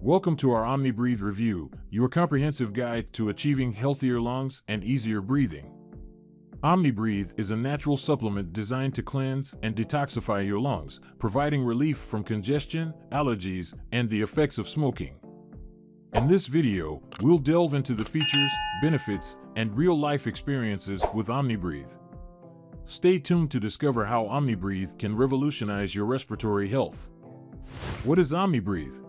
Welcome to our OmniBreathe review, your comprehensive guide to achieving healthier lungs and easier breathing. OmniBreathe is a natural supplement designed to cleanse and detoxify your lungs, providing relief from congestion, allergies, and the effects of smoking. In this video, we'll delve into the features, benefits, and real-life experiences with OmniBreathe. Stay tuned to discover how OmniBreathe can revolutionize your respiratory health. What is OmniBreathe?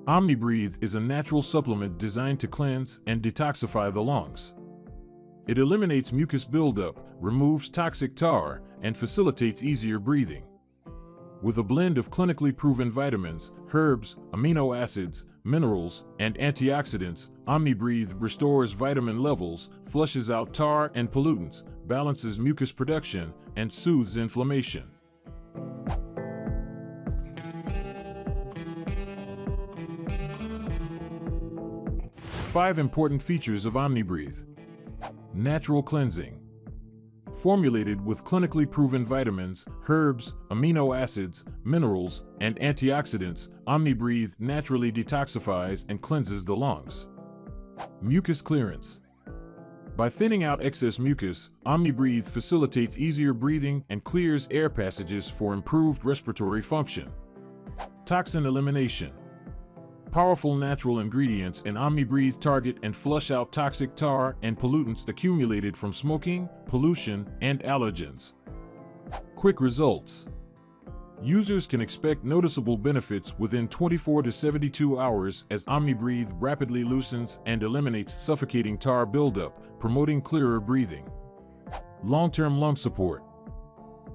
OmniBreathe is a natural supplement designed to cleanse and detoxify the lungs. It eliminates mucus buildup, removes toxic tar, and facilitates easier breathing. With a blend of clinically proven vitamins, herbs, amino acids, minerals, and antioxidants, OmniBreathe restores vitamin levels, flushes out tar and pollutants, balances mucus production, and soothes inflammation. Five important features of OmniBreathe. Natural cleansing. Formulated with clinically proven vitamins, herbs, amino acids, minerals, and antioxidants, OmniBreathe naturally detoxifies and cleanses the lungs. Mucus clearance. By thinning out excess mucus, OmniBreathe facilitates easier breathing and clears air passages for improved respiratory function. Toxin elimination. Powerful natural ingredients in OmniBreathe target and flush out toxic tar and pollutants accumulated from smoking, pollution, and allergens. Quick results. Users can expect noticeable benefits within 24 to 72 hours as OmniBreathe rapidly loosens and eliminates suffocating tar buildup, promoting clearer breathing. Long-term lung support.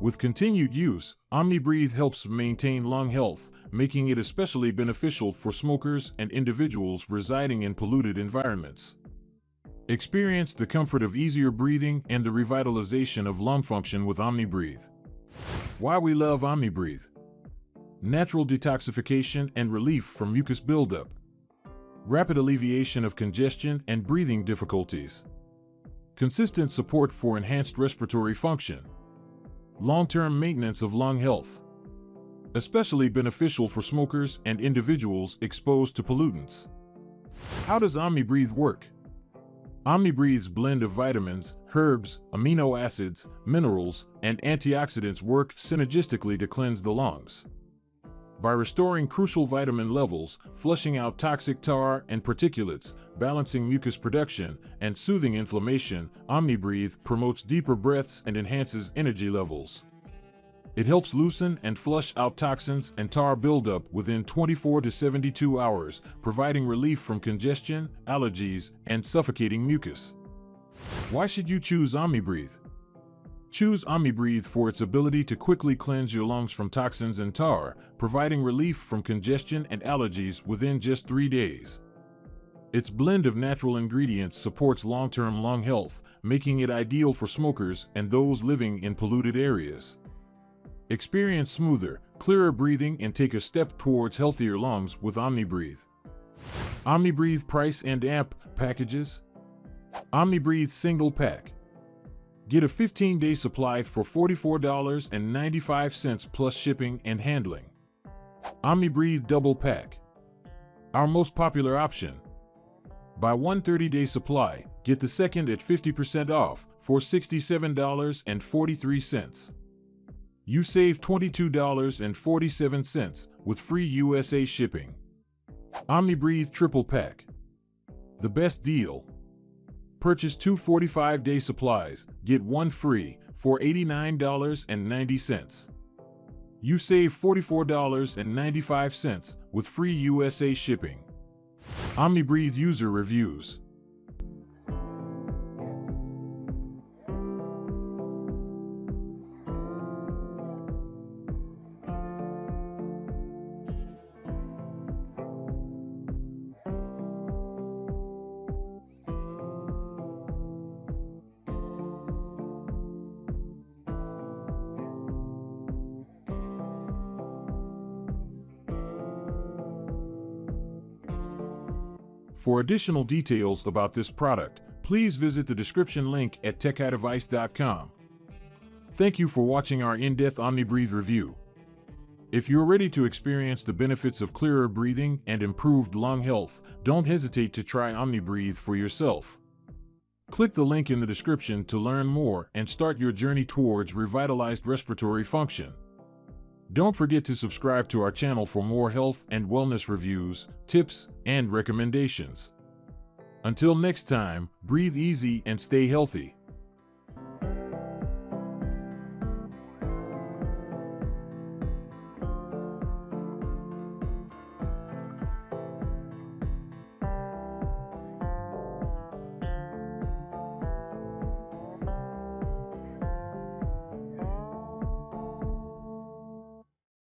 With continued use, OmniBreathe helps maintain lung health, making it especially beneficial for smokers and individuals residing in polluted environments. Experience the comfort of easier breathing and the revitalization of lung function with OmniBreathe. Why we love OmniBreathe. Natural detoxification and relief from mucus buildup. Rapid alleviation of congestion and breathing difficulties. Consistent support for enhanced respiratory function. Long-term maintenance of lung health. Especially beneficial for smokers and individuals exposed to pollutants. How does OmniBreathe work? OmniBreathe's blend of vitamins, herbs, amino acids, minerals, and antioxidants work synergistically to cleanse the lungs. By restoring crucial vitamin levels, flushing out toxic tar and particulates, balancing mucus production, and soothing inflammation, OmniBreathe promotes deeper breaths and enhances energy levels. It helps loosen and flush out toxins and tar buildup within 24 to 72 hours, providing relief from congestion, allergies, and suffocating mucus. Why should you choose OmniBreathe? Choose OmniBreathe for its ability to quickly cleanse your lungs from toxins and tar, providing relief from congestion and allergies within just 3 days. Its blend of natural ingredients supports long-term lung health, making it ideal for smokers and those living in polluted areas. Experience smoother, clearer breathing and take a step towards healthier lungs with OmniBreathe. OmniBreathe price and amp packages. OmniBreathe single pack. Get a 15-day supply for $44.95 plus shipping and handling. OmniBreathe double pack. Our most popular option. Buy one 30-day supply, get the second at 50% off for $67.43. You save $22.47 with free USA shipping. OmniBreathe triple pack. The best deal. Purchase two 45-day supplies, get one free for $89.90. You save $44.95 with free USA shipping. OmniBreathe user reviews. For additional details about this product, please visit the description link at techadvice.com. Thank you for watching our in-depth OmniBreathe review. If you're ready to experience the benefits of clearer breathing and improved lung health, don't hesitate to try OmniBreathe for yourself. Click the link in the description to learn more and start your journey towards revitalized respiratory function. Don't forget to subscribe to our channel for more health and wellness reviews, tips, and recommendations. Until next time, breathe easy and stay healthy.